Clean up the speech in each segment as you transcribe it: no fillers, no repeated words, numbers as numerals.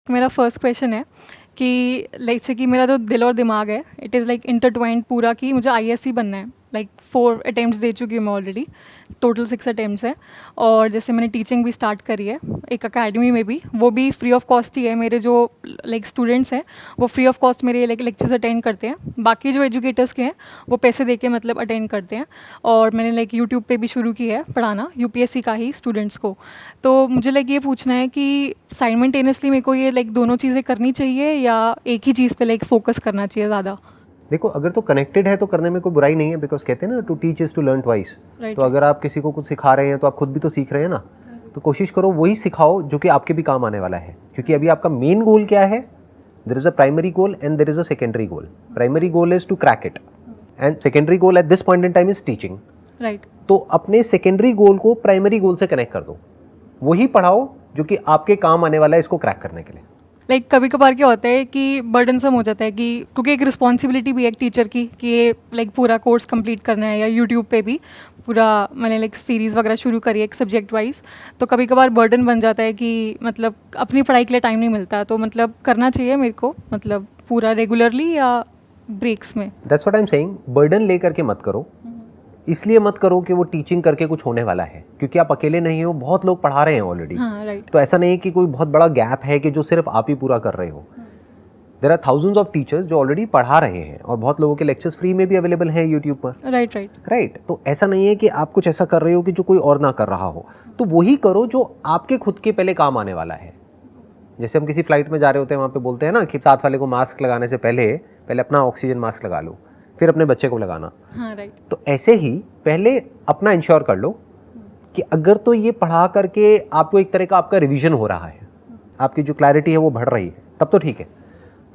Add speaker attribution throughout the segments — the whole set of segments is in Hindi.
Speaker 1: मेरा फर्स्ट क्वेश्चन है कि लाइक से कि मेरा जो दिल और दिमाग है इट इज़ लाइक इंटरट्वाइंड पूरा कि मुझे आईएससी बनना है। लाइक 4 अटेम्प्ट्स दे चुकी हूँ मैं ऑलरेडी, टोटल 6 अटेम्प्ट्स है। और जैसे मैंने टीचिंग भी स्टार्ट करी है एक अकेडमी में भी, वो भी फ्री ऑफ कॉस्ट ही है। मेरे जो लाइक स्टूडेंट्स हैं वो फ्री ऑफ कॉस्ट मेरे लाइक लेक्चर्स अटेंड करते हैं। बाकी जो एजुकेटर्स के हैं वो पैसे दे के मतलब अटेंड करते हैं। और मैंने लाइक यूट्यूब पे भी शुरू की है पढ़ाना यूपीएससी का ही स्टूडेंट्स को। तो मुझे लाइक ये पूछना है कि साइमल्टेनियसली मेरे को ये लाइक दोनों चीज़ें करनी चाहिए या एक ही चीज़ पे लाइक फोकस करना चाहिए ज़्यादा?
Speaker 2: देखो, अगर तो कनेक्टेड है तो करने में कोई बुराई नहीं है, बिकॉज कहते हैं ना to teach is to learn twice. तो अगर आप किसी को कुछ सिखा रहे हैं तो आप खुद भी तो सीख रहे हैं ना, तो कोशिश करो वही सिखाओ जो कि आपके भी काम आने वाला है। क्योंकि अभी आपका मेन गोल क्या है? There is a primary goal and there is a secondary goal. Primary goal is to crack it and secondary goal at this point in time is teaching.
Speaker 1: Right.
Speaker 2: तो अपने सेकेंडरी गोल को प्राइमरी गोल से कनेक्ट कर दो, वही पढ़ाओ जो कि आपके काम आने वाला है इसको क्रैक करने के लिए।
Speaker 1: लाइक कभी कभार क्या होता है कि बर्डनसम हो जाता है कि क्योंकि एक रिस्पॉन्सिबिलिटी भी है एक टीचर की कि ये लाइक पूरा कोर्स कंप्लीट करना है, या यूट्यूब पे भी पूरा मैंने लाइक सीरीज़ वगैरह शुरू करी है एक सब्जेक्ट वाइज। तो कभी कभार बर्डन बन जाता है कि मतलब अपनी पढ़ाई के लिए टाइम नहीं मिलता। तो मतलब करना चाहिए मेरे को मतलब पूरा रेगुलरली या ब्रेक्स में?
Speaker 2: That's what I am saying, burden लेकर के मत करो। इसलिए मत करो कि वो टीचिंग करके कुछ होने वाला है, क्योंकि आप अकेले नहीं हो, बहुत लोग पढ़ा रहे हैं ऑलरेडी।
Speaker 1: हाँ, राइट।
Speaker 2: तो ऐसा नहीं है कि कोई बहुत बड़ा गैप है कि जो सिर्फ आप ही पूरा कर रहे हो। There are thousands of teachers जो ऑलरेडी पढ़ा रहे हैं और बहुत लोगों के लेक्चर्स फ्री में भी अवेलेबल हैं यूट्यूब पर। राइट। तो ऐसा नहीं है कि आप कुछ ऐसा कर रहे हो कि जो कोई और ना कर रहा हो। तो वही करो जो आपके खुद के पहले काम आने वाला है। जैसे हम किसी फ्लाइट में जा रहे होते हैं, वहाँ पे बोलते हैं ना कि साथ वाले को मास्क लगाने से पहले अपना ऑक्सीजन मास्क लगा लो, फिर अपने बच्चे को लगाना।
Speaker 1: हाँ, राइट।
Speaker 2: तो ऐसे ही पहले अपना इंश्योर कर लो कि अगर तो ये पढ़ा करके आपको एक तरह का आपका रिवीजन हो रहा है, आपकी जो क्लैरिटी है वो बढ़ रही है, तब तो ठीक है।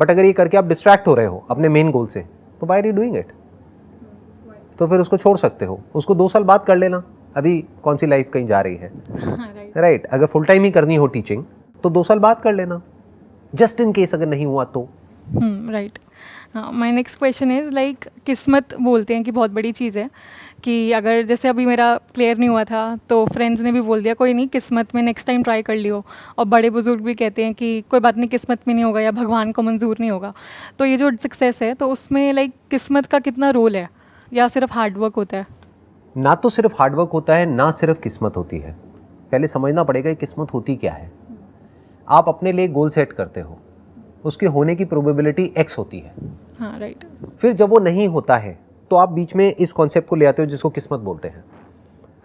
Speaker 2: बट अगर ये करके आप डिस्ट्रैक्ट हो रहे हो अपने मेन गोल से, तो why are you doing it? तो फिर उसको छोड़ सकते हो, उसको 2 साल बाद कर लेना। अभी कौन सी लाइफ कहीं जा रही है? राइट। अगर फुल टाइम ही करनी हो टीचिंग तो 2 साल बाद कर लेना, जस्ट इन केस अगर नहीं हुआ तो।
Speaker 1: राइट। हाँ, my next question is like किस्मत बोलते हैं कि बहुत बड़ी चीज़ है कि अगर जैसे अभी मेरा क्लियर नहीं हुआ था तो फ्रेंड्स ने भी बोल दिया कोई नहीं, किस्मत में नेक्स्ट टाइम ट्राई कर लियो। और बड़े बुजुर्ग भी कहते हैं कि कोई बात नहीं, किस्मत में नहीं होगा या भगवान को मंजूर नहीं होगा। तो ये जो सक्सेस है तो उसमें लाइक किस्मत का कितना रोल है या सिर्फ हार्डवर्क होता है?
Speaker 2: ना तो सिर्फ हार्डवर्क होता है, ना सिर्फ किस्मत होती है। पहले समझना पड़ेगा कि किस्मत होती क्या है। आप अपने लिए गोल सेट करते हो, उसके होने की प्रोबेबिलिटी x होती है।
Speaker 1: हाँ, राइट।
Speaker 2: फिर जब वो नहीं होता है तो आप बीच में इस कॉन्सेप्ट को ले आते हो जिसको किस्मत बोलते हैं।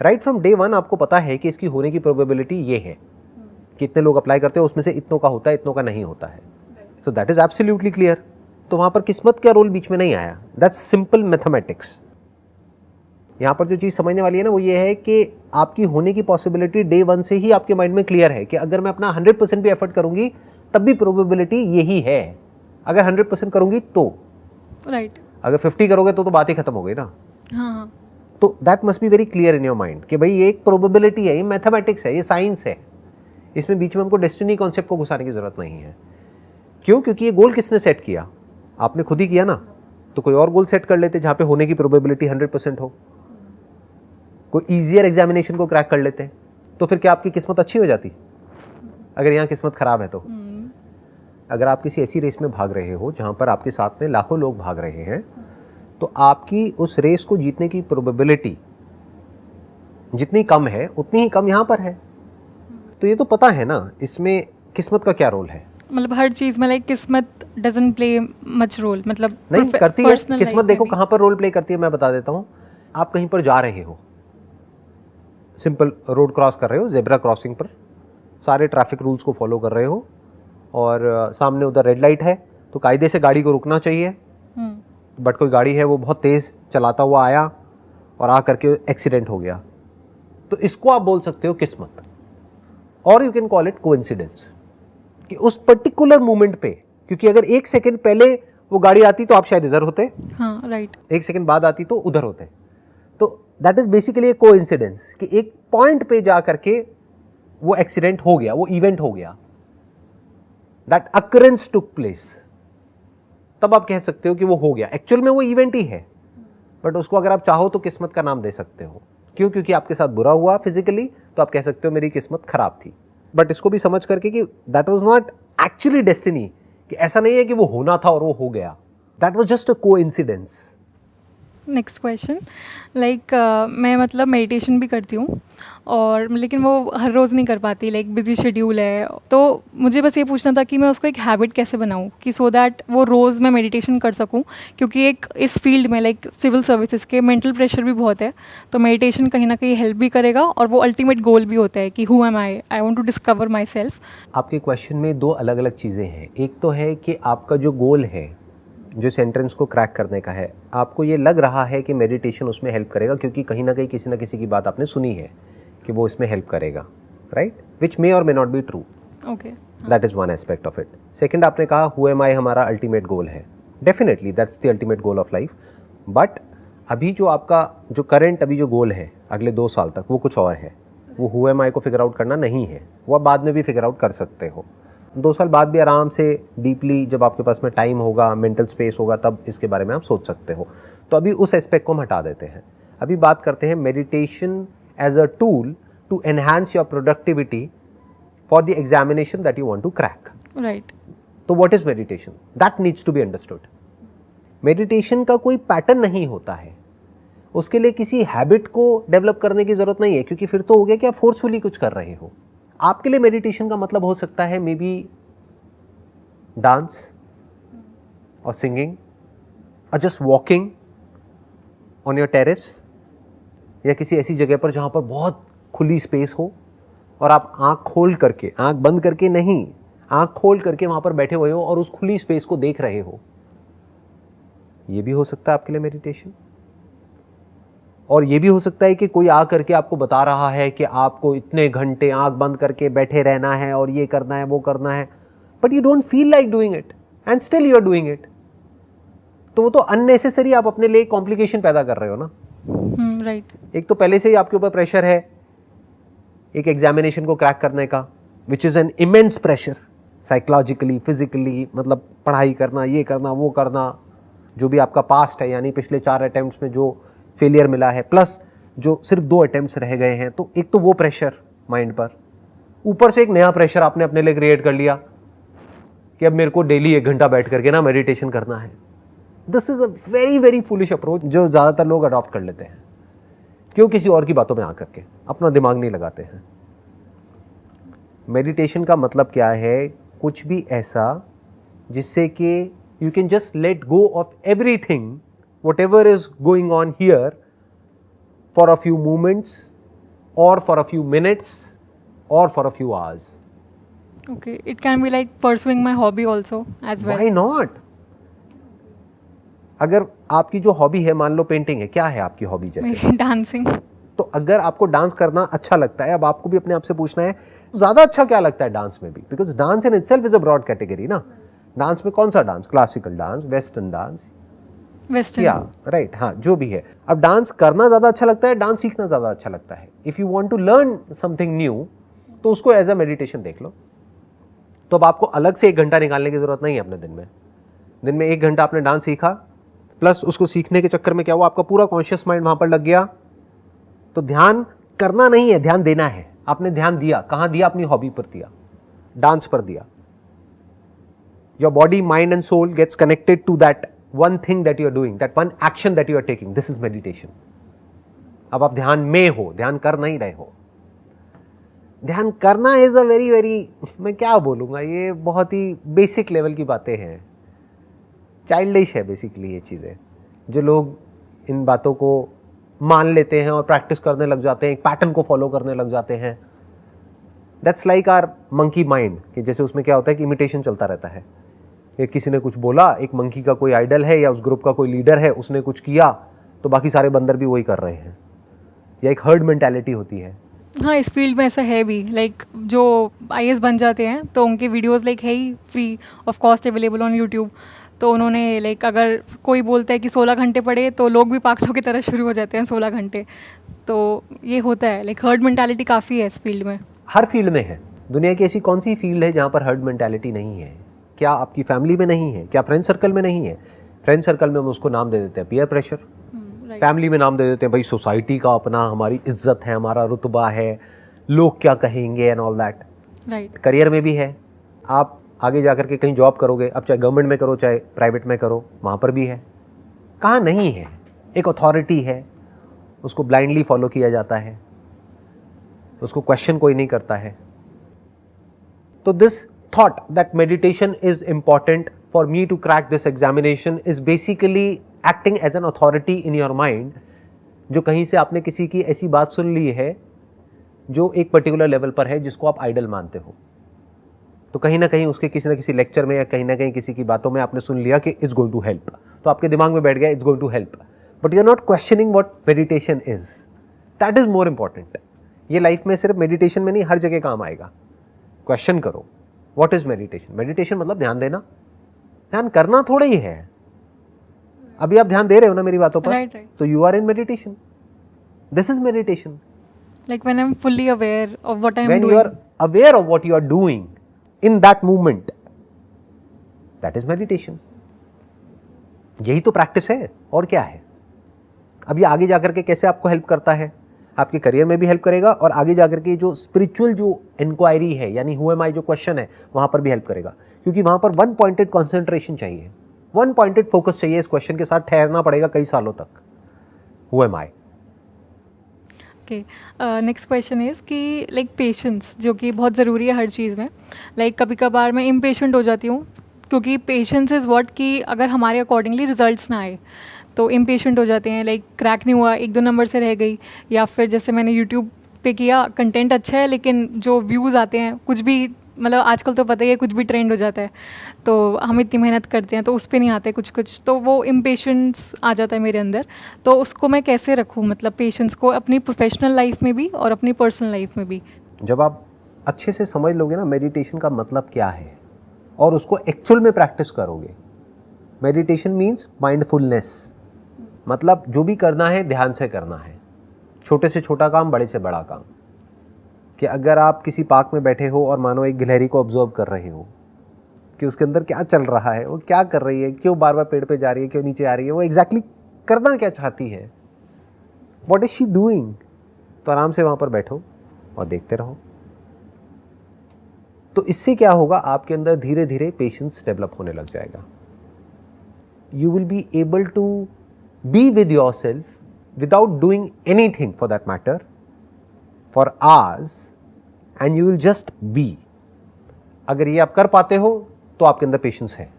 Speaker 2: राइट फ्रॉम डे 1 आपको पता है कि इसकी होने की प्रोबेबिलिटी ये है कि इतने लोग अप्लाई करते हैं, उसमें से इतनों का होता है, इतनों का नहीं होता है। So that is absolutely clear. तो वहाँ पर किस्मत का रोल बीच में नहीं आया। That's simple mathematics. यहाँ पर जो चीज़ समझने वाली है ना वो ये है कि आपकी होने की पॉसिबिलिटी डे 1 से ही आपके माइंड में क्लियर है कि अगर मैं अपना 100% भी एफर्ट करूँगी तब भी प्रोबेबिलिटी यही है। अगर 100% करूँगी तो
Speaker 1: राइट।
Speaker 2: अगर 50 करोगे तो बात ही खत्म हो गई ना।
Speaker 1: हाँ।
Speaker 2: तो that must be very clear in your mind कि भाई ये एक प्रोबेबिलिटी है, ये मैथमेटिक्स है, ये साइंस है। इसमें बीच में हमको डेस्टिनी कॉन्सेप्ट को घुसाने की जरूरत नहीं है। क्यों? क्योंकि ये गोल किसने सेट किया? आपने खुद ही किया ना। तो कोई और गोल सेट कर लेते जहाँ पे होने की प्रोबेबिलिटी 100% हो। कोई ईजियर एग्जामिनेशन को क्रैक कर लेते, तो फिर क्या आपकी किस्मत अच्छी हो जाती? अगर यहाँ किस्मत खराब है तो अगर आप किसी ऐसी रेस में भाग रहे हो जहाँ पर आपके साथ में लाखों लोग भाग रहे हैं, तो आपकी उस रेस को जीतने की प्रोबेबिलिटी जितनी कम है उतनी ही कम यहाँ पर है। तो ये तो पता है ना, इसमें किस्मत का क्या रोल है।
Speaker 1: मतलब हर चीज़ में लाइक किस्मत डजंट प्ले मच रोल, मतलब
Speaker 2: नहीं करती है किस्मत। देखो कहाँ पर रोल प्ले करती है, मैं बता देता हूँ। आप कहीं पर जा रहे हो, सिंपल रोड क्रॉस कर रहे हो, जेब्रा क्रॉसिंग पर सारे ट्रैफिक रूल्स को फॉलो कर रहे हो और सामने उधर रेड लाइट है, तो कायदे से गाड़ी को रुकना चाहिए। बट कोई गाड़ी है वो बहुत तेज़ चलाता हुआ आया और आ करके एक्सीडेंट हो गया, तो इसको आप बोल सकते हो किस्मत। और you can call it coincidence कि उस पर्टिकुलर मोमेंट पे, क्योंकि अगर 1 सेकेंड पहले वो गाड़ी आती तो आप शायद इधर होते।
Speaker 1: हाँ, राइट।
Speaker 2: 1 सेकेंड बाद आती तो उधर होते। तो that is basically A coincidence कि एक पॉइंट पे जा करके वो एक्सीडेंट हो गया, वो इवेंट हो गया, दैट अकरेंस टुक प्लेस। तब आप कह सकते हो कि वो हो गया। एक्चुअल में वो इवेंट ही है, बट उसको अगर आप चाहो तो किस्मत का नाम दे सकते हो। क्यों? क्योंकि आपके साथ बुरा हुआ फिजिकली, तो आप कह सकते हो मेरी किस्मत खराब थी। बट इसको भी समझ करके कि that was not actually destiny, कि ऐसा नहीं है कि वो होना था और वो हो गया. That was just a coincidence.
Speaker 1: Next question, like मैं मतलब मेडिटेशन भी करती हूँ और लेकिन वो हर रोज़ नहीं कर पाती, लाइक बिजी शेड्यूल है. तो मुझे बस ये पूछना था कि मैं उसको एक हैबिट कैसे बनाऊँ कि सो दैट वो रोज़ मैं मेडिटेशन कर सकूँ, क्योंकि एक इस फील्ड में लाइक सिविल सर्विसेज के मेंटल प्रेशर भी बहुत है. तो मेडिटेशन कहीं ना कहीं हेल्प भी करेगा और वो अल्टीमेट गोल भी होता है कि who am I want to discover myself.
Speaker 2: आपके क्वेश्चन में दो अलग अलग चीज़ें हैं. एक तो है कि आपका जो गोल है, जो सेंटेंस को क्रैक करने का है, आपको ये लग रहा है कि मेडिटेशन उसमें हेल्प करेगा क्योंकि कहीं ना कहीं किसी ना किसी की बात आपने सुनी है कि वो इसमें हेल्प करेगा, राइट? विच मे और may not be true.
Speaker 1: Okay,
Speaker 2: that is one aspect of it. Second, आपने कहा हु एम आई हमारा अल्टीमेट गोल है. Definitely that's the ultimate goal of life. But अभी जो आपका जो करंट अभी जो गोल है अगले 2 साल तक, वो कुछ और है. वो हु एम आई को फिगर आउट करना नहीं है. वो आप बाद में भी फिगर आउट कर सकते हो. 2 साल बाद भी आराम से डीपली, जब आपके पास में टाइम होगा, मेंटल स्पेस होगा, तब इसके बारे में आप सोच सकते हो. तो अभी उस एस्पेक्ट को हम हटा देते हैं. अभी बात करते हैं meditation as a tool to enhance your productivity for the examination that you want to crack.
Speaker 1: Right.
Speaker 2: तो what is meditation? That needs to be understood. Meditation का कोई पैटर्न नहीं होता है. उसके लिए किसी हैबिट को डेवलप करने की ज़रूरत नहीं है, क्योंकि फिर तो हो गया कि आप फोर्सफुली कुछ कर रहे हो. आपके लिए मेडिटेशन का मतलब हो सकता है मे बी डांस और सिंगिंग और just walking on your terrace, या किसी ऐसी जगह पर जहाँ पर बहुत खुली स्पेस हो और आप आँख खोल करके, आँख बंद करके नहीं, आँख खोल करके वहाँ पर बैठे हुए हो और उस खुली स्पेस को देख रहे हो. ये भी हो सकता है आपके लिए मेडिटेशन. और ये भी हो सकता है कि कोई आ करके आपको बता रहा है कि आपको इतने घंटे आंख बंद करके बैठे रहना है और ये करना है, वो करना है, but you don't feel like doing it and still you are doing it. तो वो तो अननेसेसरी आप अपने लिए कॉम्प्लिकेशन पैदा कर रहे हो ना.
Speaker 1: राइट.
Speaker 2: एक तो पहले से ही आपके ऊपर प्रेशर है एक एग्जामिनेशन को क्रैक करने का, which is an immense pressure, psychologically, physically, मतलब पढ़ाई करना, ये करना, वो करना, जो भी आपका पास्ट है, यानी पिछले 4 अटेम्प्ट्स में जो फेलियर मिला है, प्लस जो सिर्फ 2 अटेम्प्ट्स रह गए हैं. तो एक तो वो प्रेशर माइंड पर, ऊपर से एक नया प्रेशर आपने अपने लिए क्रिएट कर लिया कि अब मेरे को डेली 1 घंटा बैठ करके ना मेडिटेशन करना है. This is a very very foolish approach जो ज़्यादातर लोग अडॉप्ट कर लेते हैं. क्यों? किसी और की बातों में आकर के अपना दिमाग नहीं लगाते हैं. मेडिटेशन का मतलब क्या है? कुछ भी ऐसा जिससे कि you can just let go of everything, whatever is going on here, for a few moments or for a few minutes or for a few hours.
Speaker 1: Okay, it can be like pursuing my hobby also as well.
Speaker 2: Why not? अगर आपकी जो हॉबी है, मान लो पेंटिंग है, क्या है आपकी हॉबी जैसे?
Speaker 1: डांसिंग.
Speaker 2: तो अगर आपको डांस करना अच्छा लगता है, अब आपको भी अपने आप से पूछना है ज़्यादा अच्छा क्या लगता है डांस में भी, because dance in itself is a broad category ना. डांस में कौन सा dance? Classical dance, western dance,
Speaker 1: western.
Speaker 2: या राइट, हाँ, जो भी है. अब डांस करना ज़्यादा अच्छा लगता है, डांस सीखना ज़्यादा अच्छा लगता है. If you want to learn something new, तो उसको एज अ मेडिटेशन देख लो. तो अब आपको अलग से 1 घंटा निकालने की ज़रूरत नहीं है अपने दिन में. दिन में 1 घंटा आपने डांस सीखा, प्लस उसको सीखने के चक्कर में क्या हुआ, आपका पूरा कॉन्शियस माइंड वहाँ पर लग गया. तो ध्यान करना नहीं है, ध्यान देना है. आपने ध्यान दिया, कहाँ दिया? अपनी हॉबी पर दिया, डांस पर दिया. Your body, mind and soul gets connected to that one thing that you are doing, that one action that you are taking. This is meditation. अब आप ध्यान में हो, ध्यान कर नहीं रहे हो. ध्यान करना इज अ वेरी वेरी, मैं क्या बोलूँगा, ये बहुत ही बेसिक लेवल की बातें हैं. चाइल्डिश है बेसिकली ये चीज़ें. जो लोग इन बातों को मान लेते हैं और प्रैक्टिस करने लग जाते हैं, एक पैटर्न को फॉलो करने लग जाते हैं, that's like our monkey mind, कि जैसे उसमें क्या होता है कि इमिटेशन चलता रहता है. एक किसी ने कुछ बोला, एक मंकी का कोई आइडल है या उस ग्रुप का कोई लीडर है, उसने कुछ किया तो बाकी सारे बंदर भी वही कर रहे हैं, या एक हर्ड मेंटालिटी होती है.
Speaker 1: हाँ, इस फील्ड में ऐसा है भी. लाइक जो IAS बन जाते हैं तो उनके वीडियोस लाइक है he free of cost available on YouTube. तो उन्होंने लाइक अगर कोई बोलता है कि 16 घंटे पढ़े, तो लोग भी पागलों की तरह शुरू हो जाते हैं 16 घंटे. तो ये होता है, लाइक हर्ड मेंटालिटी काफ़ी है इस फील्ड में.
Speaker 2: हर फील्ड में है. दुनिया की ऐसी कौन सी फील्ड है जहाँ पर हर्ड मेंटालिटी नहीं है? क्या आपकी फैमिली में नहीं है? क्या फ्रेंड सर्कल में नहीं है? फ्रेंड सर्कल में हम उसको नाम दे देते हैं पीयर प्रेशर. फैमिली में नाम दे देते हैं भाई सोसाइटी का अपना, हमारी इज्जत है, हमारा रुतबा है, लोग क्या कहेंगे and all that.
Speaker 1: Right.
Speaker 2: Career में भी है. आप आगे जा कर के कहीं जॉब करोगे, अब चाहे गवर्नमेंट में करो चाहे प्राइवेट में करो, वहाँ पर भी है। कहाँ नहीं है? एक अथॉरिटी है, उसको ब्लाइंडली फॉलो किया जाता है, उसको क्वेश्चन कोई नहीं करता है। तो this thought that meditation is important for me to crack this examination is basically acting as an authority in your mind, जो कहीं से आपने किसी की ऐसी बात सुन ली है जो एक पर्टिकुलर लेवल पर है, जिसको आप आइडल मानते हो, तो कहीं ना कहीं उसके किसी ना किसी लेक्चर में या कहीं ना कहीं किसी की बातों में आपने सुन लिया कि इट्स गोइंग टू हेल्प, तो आपके दिमाग में बैठ गया it's going to help, but you are not questioning what meditation is. That is more important. ये लाइफ में सिर्फ मेडिटेशन में नहीं, हर जगह काम आएगा। क्वेश्चन करो व्हाट इज मेडिटेशन। मेडिटेशन मतलब ध्यान देना, ध्यान करना थोड़ा ही है। अभी आप ध्यान दे रहे हो ना मेरी बातों पर,
Speaker 1: Right.
Speaker 2: तो you are in meditation. This is meditation.
Speaker 1: Like when I'm fully aware of what I'm
Speaker 2: When
Speaker 1: doing.
Speaker 2: you are aware of what you are doing in that moment, that is meditation. यही तो प्रैक्टिस है, और क्या है। अब ये आगे जाकर के कैसे आपको हेल्प करता है, आपके करियर में भी हेल्प करेगा, और आगे जाकर के जो स्पिरिचुअल जो इंक्वायरी है, यानी हु एम आई जो क्वेश्चन है, वहाँ पर भी हेल्प करेगा, क्योंकि वहाँ पर वन पॉइंटेड कॉन्सेंट्रेशन चाहिए, वन पॉइंटेड फोकस चाहिए। इस क्वेश्चन के साथ ठहरना पड़ेगा कई सालों तक। Who am I.
Speaker 1: Okay, next question is कि लाइक पेशेंस, जो कि बहुत ज़रूरी है हर चीज़ में। लाइक कभी कभार मैं इम्पेशेंट हो जाती हूँ, क्योंकि पेशेंस इज़ व्हाट कि अगर हमारे अकॉर्डिंगली रिजल्ट्स ना आए तो इम्पेशेंट हो जाते हैं। लाइक क्रैक नहीं हुआ, 1-2 नंबर से रह गई, या फिर जैसे मैंने यूट्यूब पे किया, कंटेंट अच्छा है लेकिन जो व्यूज़ आते हैं कुछ भी, मतलब आजकल तो पता ही है कुछ भी ट्रेंड हो जाता है, तो हम इतनी मेहनत करते हैं तो उस पर नहीं आते कुछ, तो वो इम्पेशेंस आ जाता है मेरे अंदर। तो उसको मैं कैसे रखूँ, मतलब पेशेंस को अपनी प्रोफेशनल लाइफ में भी और अपनी पर्सनल लाइफ में भी।
Speaker 2: जब आप अच्छे से समझ लोगे ना मेडिटेशन का मतलब क्या है, और उसको एक्चुअल में प्रैक्टिस करोगे। मेडिटेशन मीन्स माइंडफुलनेस, मतलब जो भी करना है ध्यान से करना है, छोटे से छोटा काम, बड़े से बड़ा काम। कि अगर आप किसी पार्क में बैठे हो और मानो एक गिलहरी को ऑब्जर्व कर रहे हो कि उसके अंदर क्या चल रहा है, वो क्या कर रही है, क्यों बार बार पेड़ पे जा रही है, क्यों नीचे आ रही है, वो एग्जैक्टली करना क्या चाहती है, व्हाट इज शी डूइंग, तो आराम से वहाँ पर बैठो और देखते रहो। तो इससे क्या होगा, आपके अंदर धीरे धीरे पेशेंस डेवलप होने लग जाएगा। You will be able to be with yourself without doing anything for that matter for hours, and you will just be. अगर ये आप कर पाते हो तो आपके अंदर पेशेंस है।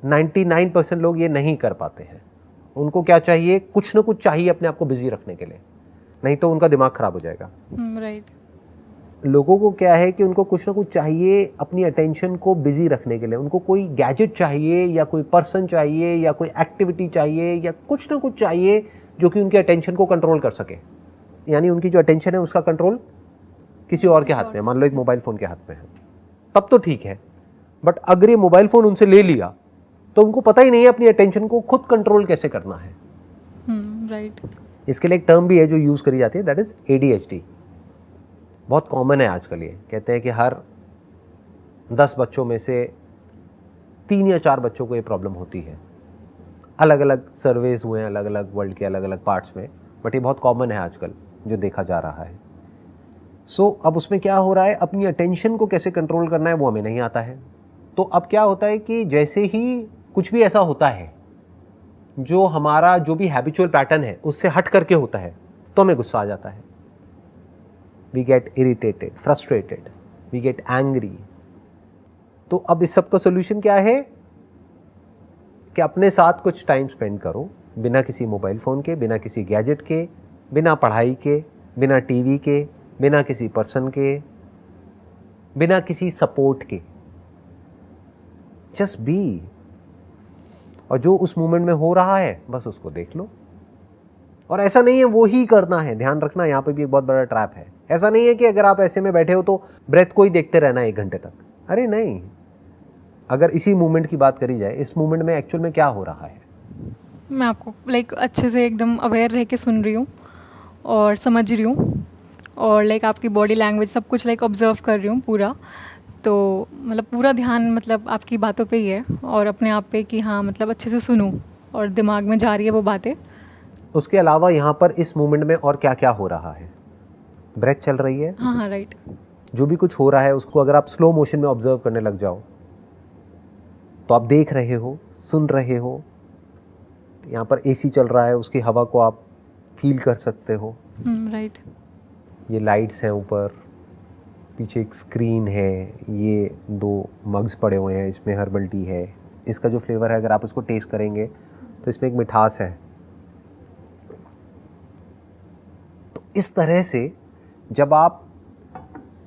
Speaker 2: 99% लोग ये नहीं कर पाते हैं। उनको क्या चाहिए, कुछ ना कुछ चाहिए अपने आप को बिजी रखने के लिए, नहीं तो उनका दिमाग खराब हो जाएगा।
Speaker 1: राइट।
Speaker 2: लोगों को क्या है कि उनको कुछ ना कुछ चाहिए अपनी अटेंशन को बिजी रखने के लिए। उनको कोई गैजेट चाहिए, या कोई पर्सन चाहिए, या कोई एक्टिविटी चाहिए, या कुछ ना कुछ चाहिए जो कि उनके अटेंशन को कंट्रोल कर सके। यानी उनकी जो अटेंशन है उसका कंट्रोल किसी और के हाथ में, मान लो एक मोबाइल फ़ोन के हाथ में है, तब तो ठीक है। बट अगर ये मोबाइल फ़ोन उनसे ले लिया तो उनको पता ही नहीं है अपनी अटेंशन को खुद कंट्रोल कैसे करना है।
Speaker 1: राइट।
Speaker 2: इसके लिए एक टर्म भी है जो यूज़ करी जाती है, दैट इज़ ADHD। बहुत कॉमन है आजकल। ये कहते हैं कि हर 10 बच्चों में से 3 या 4 बच्चों को ये प्रॉब्लम होती है। अलग अलग सर्वेज हुए हैं अलग अलग वर्ल्ड के अलग अलग पार्ट्स में, बट ये बहुत कॉमन है आजकल जो देखा जा रहा है। सो अब उसमें क्या हो रहा है, अपनी अटेंशन को कैसे कंट्रोल करना है वो हमें नहीं आता है। तो अब क्या होता है कि जैसे ही कुछ भी ऐसा होता है जो हमारा जो भी हैबिचुअल पैटर्न है उससे हट करके होता है, तो हमें गुस्सा आ जाता है। We get irritated, frustrated, we get angry. तो अब इस सब का सोल्यूशन क्या है कि अपने साथ कुछ टाइम स्पेंड करो, बिना किसी मोबाइल फ़ोन के, बिना किसी गैजेट के, बिना पढ़ाई के, बिना टीवी के, बिना किसी पर्सन के, बिना किसी सपोर्ट के। Just be. और जो उस मोमेंट में हो रहा है बस उसको देख लो। और ऐसा नहीं है वो ही करना है, ध्यान रखना, यहाँ पे भी एक बहुत बड़ा ट्रैप है। ऐसा नहीं है कि अगर आप ऐसे में बैठे हो तो ब्रेथ को ही देखते रहना 1 घंटे तक। अरे नहीं, अगर इसी मोमेंट की बात करी जाए, इस मोमेंट में एक्चुअल में क्या हो रहा है।
Speaker 1: मैं आपको लाइक अच्छे से एकदम अवेयर रह के सुन रही हूँ और समझ रही हूँ, और लाइक आपकी बॉडी लैंग्वेज सब कुछ लाइक ऑब्जर्व कर रही हूँ पूरा। तो मतलब पूरा ध्यान मतलब आपकी बातों पे ही है और अपने आप पे कि हाँ मतलब अच्छे से सुनूं और दिमाग में जा रही है वो बातें।
Speaker 2: उसके अलावा यहाँ पर इस मोमेंट में और क्या क्या हो रहा है। ब्रेथ चल रही है,
Speaker 1: हाँ हाँ राइट।
Speaker 2: जो भी कुछ हो रहा है उसको अगर आप स्लो मोशन में ऑब्जर्व करने लग जाओ तो आप देख रहे हो, सुन रहे हो, यहाँ पर एसी चल रहा है, उसकी हवा को आप फील कर सकते हो।
Speaker 1: राइट।
Speaker 2: ये लाइट्स हैं ऊपर, पीछे एक स्क्रीन है, ये 2 मग्स पड़े हुए हैं, इसमें हर्बल टी है। इसका जो फ्लेवर है अगर आप उसको टेस्ट करेंगे तो इसमें एक मिठास है। तो इस तरह से जब आप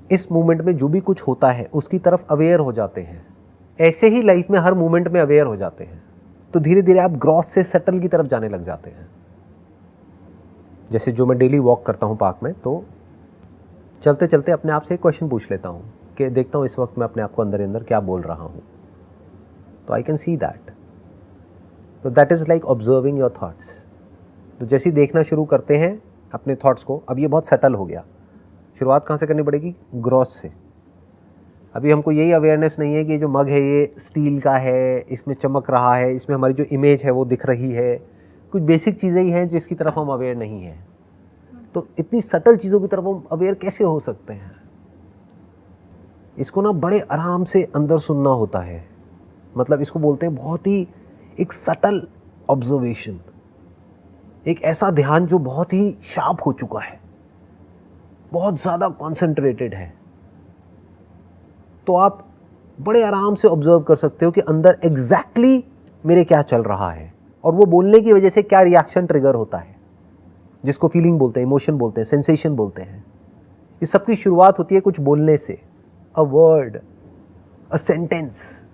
Speaker 2: इस मोमेंट में जो भी कुछ होता है उसकी तरफ अवेयर हो जाते हैं, ऐसे ही लाइफ में हर मोमेंट में अवेयर हो जाते हैं, तो धीरे धीरे आप ग्रॉस से सटल की तरफ जाने लग जाते हैं। जैसे जो मैं डेली वॉक करता हूँ पार्क में, तो चलते चलते अपने आप से एक क्वेश्चन पूछ लेता हूँ कि देखता हूँ इस वक्त मैं अपने आप को अंदर अंदर क्या बोल रहा हूँ, तो आई कैन सी दैट। तो that is like observing your thoughts. तो जैसे ही देखना शुरू करते हैं अपने थॉट्स को, अब ये बहुत सटल हो गया, शुरुआत कहाँ से करनी पड़ेगी? ग्रॉस से। अभी हमको यही अवेयरनेस नहीं है कि जो मग है ये स्टील का है, इसमें चमक रहा है, इसमें हमारी जो इमेज है वो दिख रही है। कुछ बेसिक चीज़ें ही हैं जिसकी तरफ हम अवेयर नहीं हैं। तो इतनी सटल चीज़ों की तरफ हम अवेयर कैसे हो सकते हैं? इसको ना बड़े आराम से अंदर सुनना होता है। मतलब इसको बोलते हैं बहुत ही एक सटल ऑब्जर्वेशन, एक ऐसा ध्यान जो बहुत ही शार्प हो चुका है, बहुत ज़्यादा कॉन्सेंट्रेटेड है। तो आप बड़े आराम से ऑब्जर्व कर सकते हो कि अंदर एग्जैक्टली मेरे क्या चल रहा है और वो बोलने की वजह से क्या रिएक्शन ट्रिगर होता है, जिसको फीलिंग बोलते हैं, इमोशन बोलते हैं, सेंसेशन बोलते हैं। इस सब की शुरुआत होती है कुछ बोलने से, अ वर्ड, अ सेंटेंस।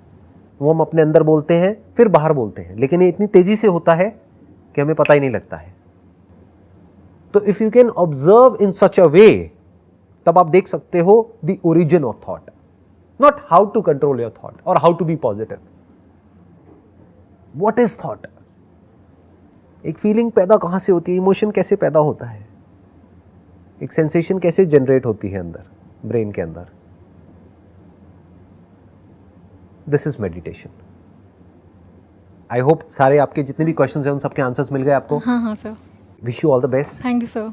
Speaker 2: वो हम अपने अंदर बोलते हैं फिर बाहर बोलते हैं, लेकिन ये इतनी तेज़ी से होता है कि हमें पता ही नहीं लगता है। तो if you can observe in such a way, तब आप देख सकते हो the origin of thought, not how to control your thought और how to be positive. What is thought? एक फीलिंग पैदा कहां से होती है, इमोशन कैसे पैदा होता है, एक सेंसेशन कैसे जनरेट होती है अंदर ब्रेन के अंदर। This is meditation. I hope सारे आपके जितने भी क्वेश्चंस हैं उन सबके आंसर्स मिल गए आपको।
Speaker 1: हाँ हाँ sir.
Speaker 2: Wish you all the best.
Speaker 1: Thank you sir.